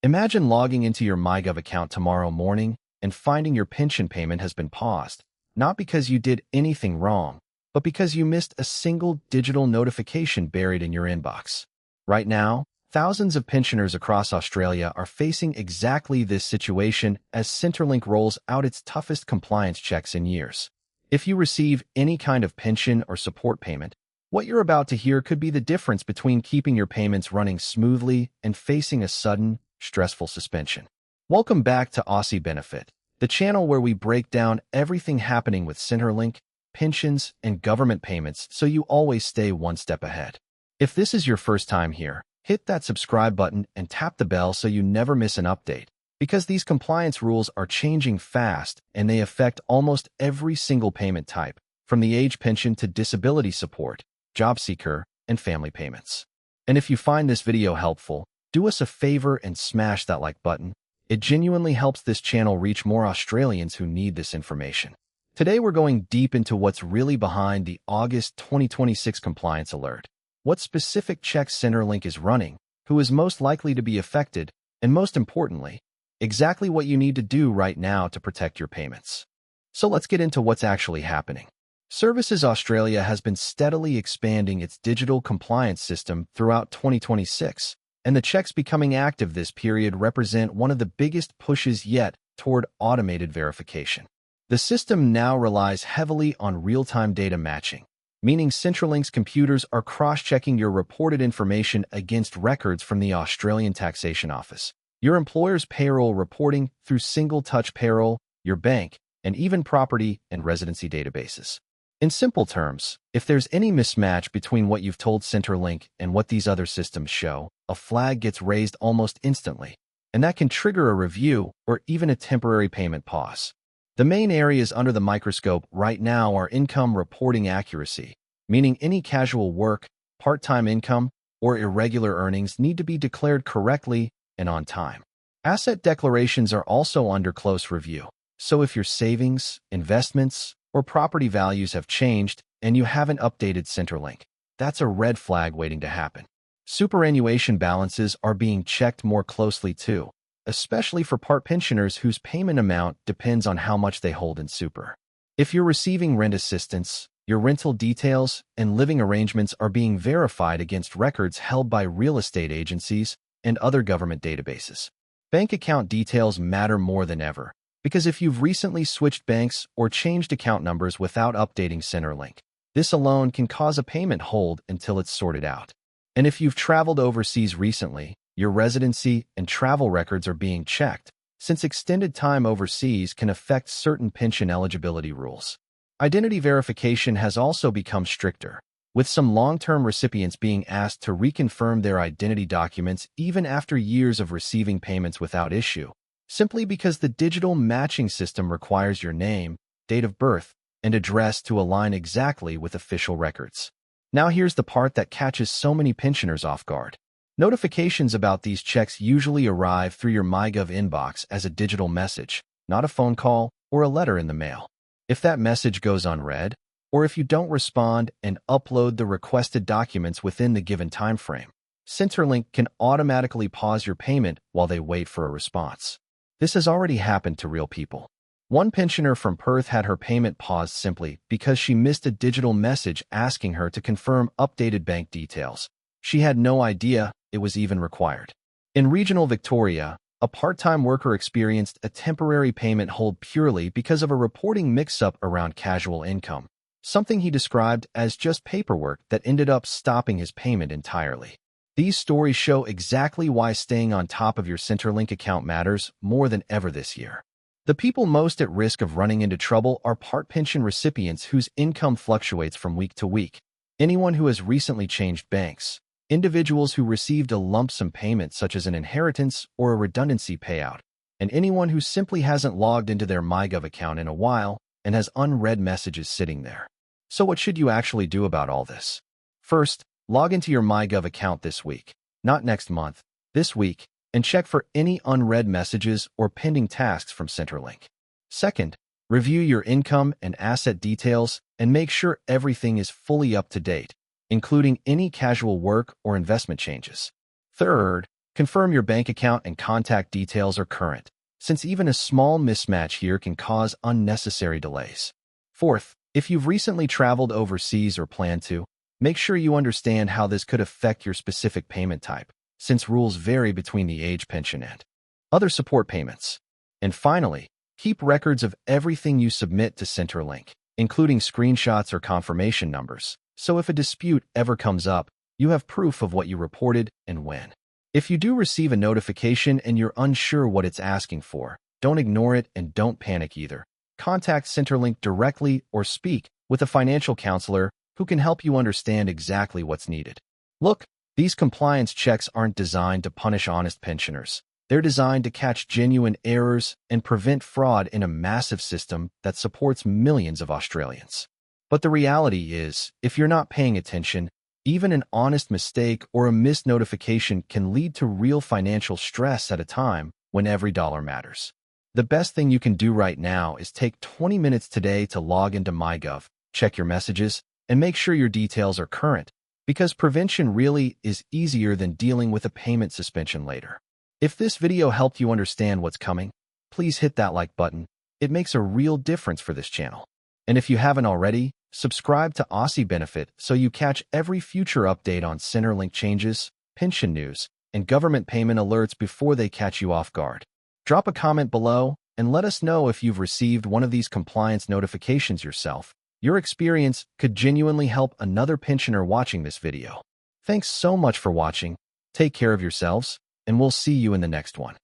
Imagine logging into your MyGov account tomorrow morning and finding your pension payment has been paused, not because you did anything wrong, but because you missed a single digital notification buried in your inbox. Right now, thousands of pensioners across Australia are facing exactly this situation as Centrelink rolls out its toughest compliance checks in years. If you receive any kind of pension or support payment, what you're about to hear could be the difference between keeping your payments running smoothly and facing a sudden, stressful suspension. Welcome back to Aussie Benefit, the channel where we break down everything happening with Centrelink, pensions, and government payments so you always stay one step ahead. If this is your first time here, hit that subscribe button and tap the bell so you never miss an update, because these compliance rules are changing fast and they affect almost every single payment type, from the age pension to disability support, job seeker, and family payments. And if you find this video helpful, do us a favor and smash that like button. It genuinely helps this channel reach more Australians who need this information. Today we're going deep into what's really behind the August 2026 compliance alert, what specific checks Centrelink is running, who is most likely to be affected, and most importantly, exactly what you need to do right now to protect your payments. So let's get into what's actually happening. Services Australia has been steadily expanding its digital compliance system throughout 2026, and the checks becoming active this period represent one of the biggest pushes yet toward automated verification. The system now relies heavily on real-time data matching, meaning Centrelink's computers are cross-checking your reported information against records from the Australian Taxation Office, your employer's payroll reporting through single-touch payroll, your bank, and even property and residency databases. In simple terms, if there's any mismatch between what you've told Centrelink and what these other systems show, a flag gets raised almost instantly, and that can trigger a review or even a temporary payment pause. The main areas under the microscope right now are income reporting accuracy, meaning any casual work, part-time income, or irregular earnings need to be declared correctly and on time. Asset declarations are also under close review, so if your savings, investments, or property values have changed and you haven't updated Centrelink, that's a red flag waiting to happen. Superannuation balances are being checked more closely too, especially for part pensioners whose payment amount depends on how much they hold in super. If you're receiving rent assistance, your rental details and living arrangements are being verified against records held by real estate agencies and other government databases. Bank account details matter more than ever, because if you've recently switched banks or changed account numbers without updating Centrelink, this alone can cause a payment hold until it's sorted out. And if you've traveled overseas recently, your residency and travel records are being checked, since extended time overseas can affect certain pension eligibility rules. Identity verification has also become stricter, with some long-term recipients being asked to reconfirm their identity documents even after years of receiving payments without issue, simply because the digital matching system requires your name, date of birth, and address to align exactly with official records. Now here's the part that catches so many pensioners off guard. Notifications about these checks usually arrive through your MyGov inbox as a digital message, not a phone call or a letter in the mail. If that message goes unread, or if you don't respond and upload the requested documents within the given time frame, Centrelink can automatically pause your payment while they wait for a response. This has already happened to real people. One pensioner from Perth had her payment paused simply because she missed a digital message asking her to confirm updated bank details. She had no idea it was even required. In regional Victoria, a part-time worker experienced a temporary payment hold purely because of a reporting mix-up around casual income, something he described as just paperwork that ended up stopping his payment entirely. These stories show exactly why staying on top of your Centrelink account matters more than ever this year. The people most at risk of running into trouble are part pension recipients whose income fluctuates from week to week, anyone who has recently changed banks, individuals who received a lump sum payment such as an inheritance or a redundancy payout, and anyone who simply hasn't logged into their MyGov account in a while and has unread messages sitting there. So what should you actually do about all this? First, log into your MyGov account this week, not next month, this week, and check for any unread messages or pending tasks from Centrelink. Second, review your income and asset details and make sure everything is fully up to date, including any casual work or investment changes. Third, Confirm your bank account and contact details are current, since even a small mismatch here can cause unnecessary delays. Fourth, if you've recently traveled overseas or plan to, make sure you understand how this could affect your specific payment type, since rules vary between the age pension and other support payments. And finally, keep records of everything you submit to Centrelink, including screenshots or confirmation numbers, so if a dispute ever comes up, you have proof of what you reported and when. If you do receive a notification and you're unsure what it's asking for, don't ignore it and don't panic either. Contact Centrelink directly or speak with a financial counselor who can help you understand exactly what's needed. Look, these compliance checks aren't designed to punish honest pensioners. They're designed to catch genuine errors and prevent fraud in a massive system that supports millions of Australians. But the reality is, if you're not paying attention, even an honest mistake or a missed notification can lead to real financial stress at a time when every dollar matters. The best thing you can do right now is take 20 minutes today to log into MyGov, check your messages, and make sure your details are current, because prevention really is easier than dealing with a payment suspension later. If this video helped you understand what's coming, please hit that like button. It makes a real difference for this channel. And if you haven't already, subscribe to Aussie Benefit so you catch every future update on Centrelink changes, pension news, and government payment alerts before they catch you off guard. Drop a comment below and let us know if you've received one of these compliance notifications yourself. Your experience could genuinely help another pensioner watching this video. Thanks so much for watching. Take care of yourselves, and we'll see you in the next one.